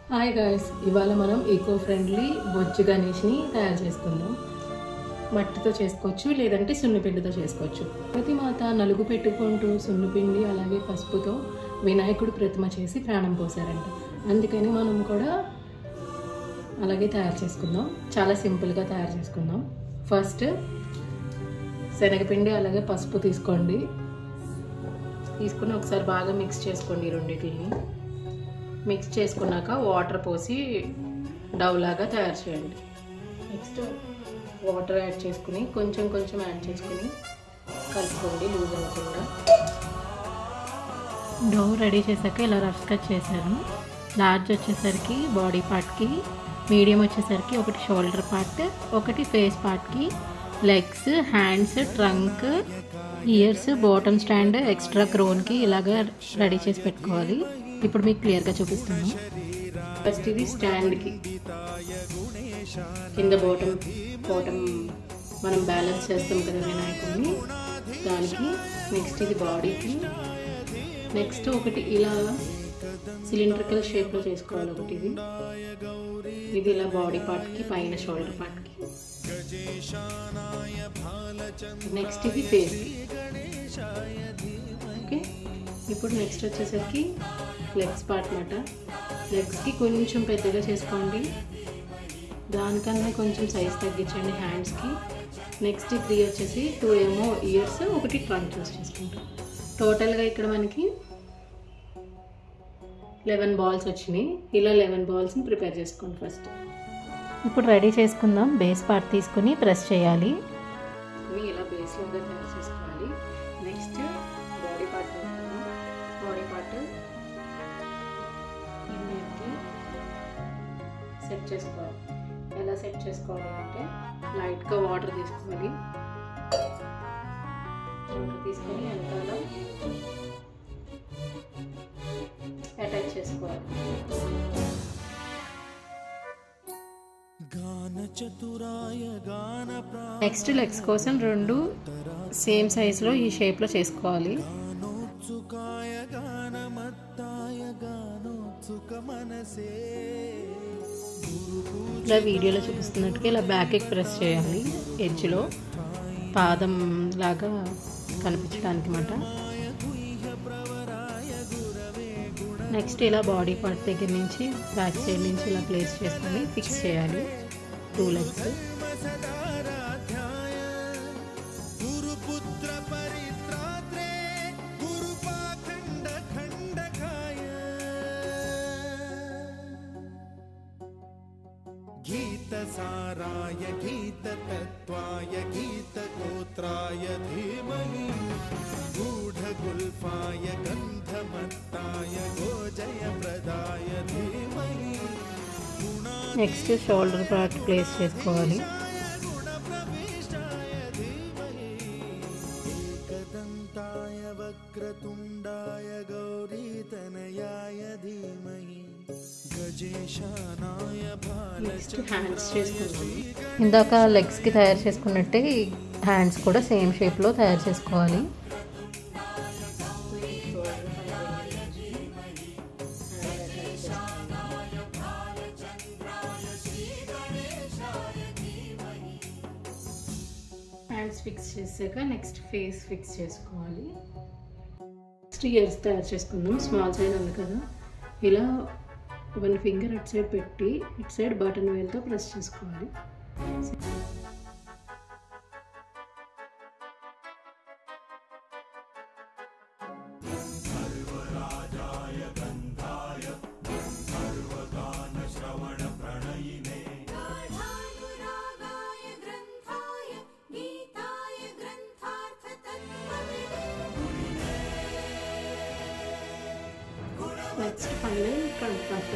Hi guys, ఇవాళ మనం eco friendly Bojju గణేష్ని తయారు చేసుకుందాం. మట్టితో చేసుకోవచ్చు, లేదంటే సున్నిపిండితో చేసుకోవచ్చు. ప్రతిమాత నలుగు పెట్టుకుంటూ సున్నిపిండి అలాగే పసుపుతో వినాయకుడు ప్రతిమ చేసి ప్రాణం పోసారంట. అందుకని మనం కూడా అలాగే తయారు చేసుకుందాం. చాలా సింపుల్గా తయారు చేసుకుందాం. ఫస్ట్ శనగపిండి అలాగే పసుపు తీసుకుని ఒకసారి బాగా మిక్స్ చేసుకోండి. రెండింటిని మిక్స్ చేసుకున్నాక వాటర్ పోసి డవ్ లాగా తయారు చేయండి. నెక్స్ట్ వాటర్ యాడ్ చేసుకుని కొంచెం యాడ్ చేసుకుని కలుపుకోండి లూజ్ అవ్వకుండా. డవ్ రెడీ చేశాక ఇలా రఫ్ కట్ చేశాను. లార్జ్ వచ్చేసరికి బాడీ పార్ట్కి, మీడియం వచ్చేసరికి ఒకటి షోల్డర్ పార్ట్, ఒకటి ఫేస్ పార్ట్కి, legs, hands, trunk, ears, bottom stand, extra క్రోన్కి ఇలాగా రెడీ చేసి పెట్టుకోవాలి. ఇప్పుడు మీకు క్లియర్గా చూపిస్తాను. ఫస్ట్ ఇది స్టాండ్కి కింద బాటమ్ మనం బ్యాలెన్స్ చేస్తాం కదా వినాయకుడిని, దానికి. నెక్స్ట్ ఇది బాడీకి. నెక్స్ట్ ఒకటి ఇలా సిలిండ్రికల్ షేప్లో చేసుకోవాలి. ఒకటి ఇది ఇలా బాడీ పార్ట్కి, పైన షోల్డర్ పార్ట్కి. నెక్స్ట్ ఇది ఫేస్కి. ఓకే, ఇప్పుడు నెక్స్ట్ వచ్చేసరికి లెగ్స్ పార్ట్ మాట. లెగ్స్కి కొంచెం పెద్దగా చేసుకోండి, దానికన్నా కొంచెం సైజ్ తగ్గించండి హ్యాండ్స్కి. నెక్స్ట్ 3 వచ్చేసి 2 ఏమో ఇయర్స్, ఒకటి ట్రంక్ యూస్ చేసుకుంటాం. టోటల్గా ఇక్కడ మనకి 11 బాల్స్ వచ్చినాయి. ఇలా 11 బాల్స్ని ప్రిపేర్ చేసుకోండి ఫస్ట్. ఇప్పుడు రెడీ చేసుకుందాం. బేస్ పార్ట్ తీసుకుని ప్రెస్ చేయాలి. ఇలా బేస్ లాగా తయారు చేసుకోవాలి. నెక్స్ట్ బాడీ పార్ట్ ఇన్నేకి సెట్ చేసుకోవాలి. ఎలా సెట్ చేసుకోవాలి అంటే లైట్గా వాటర్ తీసుకోవాలి. వాటర్ తీసుకొని వెనకాల అటాచ్ చేసుకోవాలి. నెక్స్ట్ లెగ్స్ కోసం 2 సేమ్ సైజులో ఈ షేప్లో చేసుకోవాలి. ఇలా వీడియోలో చూపిస్తున్నట్టుగా ఇలా బ్యాక్కి ప్రెస్ చేయాలి. ఎడ్జ్లో పాదం లాగా కనిపించడానికి మాట. నెక్స్ట్ ఇలా బాడీ పార్ట్ దగ్గర నుంచి బ్యాక్ సైడ్ నుంచి ఇలా ప్లేస్ చేసుకొని ఫిక్స్ చేయాలి 2 లెగ్స్. गीतसाराय गीततत्त्वाय गीतगोत्राय धीमहि गूढगुल्फाय गन्धमत्ताय गोजयप्रदाय धीमहि. నెక్స్ట్ షోల్డర్ పార్ట్ ప్లేస్ చేసుకోవాలి. एकदन्ताय वक्रतुण्डाय गौरीतनयाय धीमहि गजेशानाय. నెక్స్ట్ హ్యాండ్స్ చేసుకుంటాం. ఇందాక లెగ్స్కి తయారు చేసుకున్నట్టే హ్యాండ్స్ కూడా సేమ్ షేప్లో తయారు చేసుకోవాలి. హ్యాండ్స్ ఫిక్స్ చేసాక నెక్స్ట్ ఫేస్ ఫిక్స్ చేసుకోవాలి. నెక్స్ట్ ఇయర్స్ తయారు చేసుకుందాం. స్మాల్ సైజ్ ఉంది కదా, ఇలా 1 ఫింగర్ అటు సైడ్ పెట్టి ఇటు సైడ్ బటన్ వేల్తో ప్రెస్ చేసుకోవాలి. నెక్స్ట్ ఫైనల్ ఫ్రంట్ పార్ట్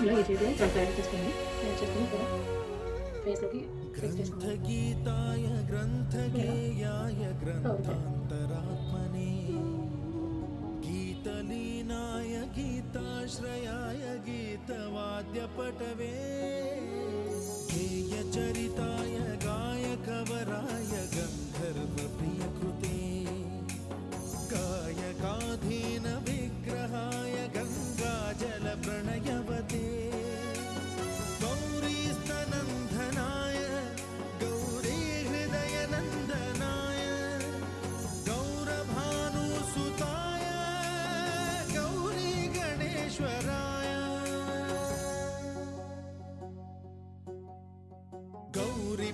ఇలా ఈ చేతిలో ఫ్రంట్ తయారు చేసుకొని ఇక్కడ ఫేస్లోకి ఫిక్స్ చేసుకోవాలి. गीतलीनाय गीताश्रयाय गीतवाद्यपटवे गेयचरिताय गायकवराय गन्धर्वप्रियकृते गायकाधीन विग्रहाय गङ्गाजलप्रणया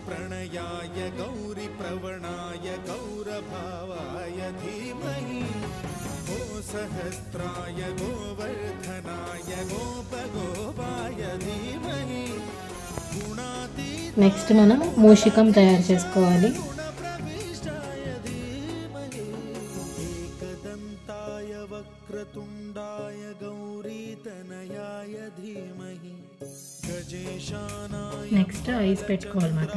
प्रणयाय गौरी प्रवणाय गौरभावाय धीमहि गो सहस्राय गोवर्धनाय गोपगोपाय धीमहि गुणातीताय నెక్స్ట్ మనం మూషికం తయారు చేసుకోవాలి. गुणप्रविष्टाय धीमहि एकदन्ताय वक्रतुण्डाय गौरीतनयाय धीमहि गजेशानाय నెక్స్ట్ ఐస్ పెట్టుకోవాలన్నమాట.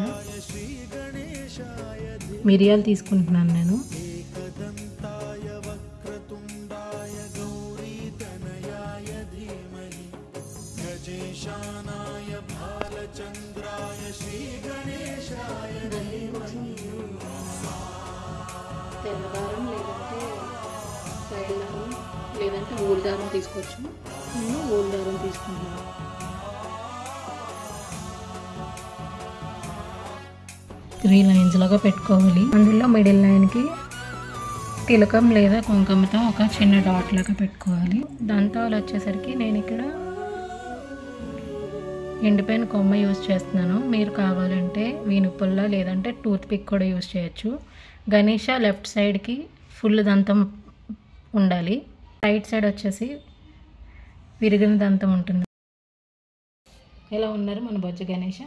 श्रीगणेशाय మిరియాలు తీసుకుంటున్నాను నేను. एकदन्ताय वक्रतुण्डाय गौरीतनयाय धीमहि गजेशानाय भालचन्द्राय श्रीगणेशाय धीमहि తెల్లదారం లేదంటే సైడ్ దారం లేదంటే ఊల్ దారం తీసుకోవచ్చు. నేను ఊల్ దారం తీసుకుంటున్నాను. త్రీ లైన్స్ లాగా పెట్టుకోవాలి. అందులో మిడిల్ లైన్కి తిలకం లేదా కుంకుమతో ఒక చిన్న డాట్ లాగా పెట్టుకోవాలి. దాంతో వచ్చేసరికి నేను ఇక్కడ ఎండిపోయిన కొమ్మ యూజ్ చేస్తున్నాను. మీరు కావాలంటే వీనుపుల్ల లేదంటే టూత్ పిక్ కూడా యూజ్ చేయొచ్చు. గణేష లెఫ్ట్ సైడ్కి ఫుల్ దంతం ఉండాలి. రైట్ సైడ్ వచ్చేసి విరిగిన దంతం ఉంటుంది. ఎలా ఉన్నారు మన బొజ్జ గణేష?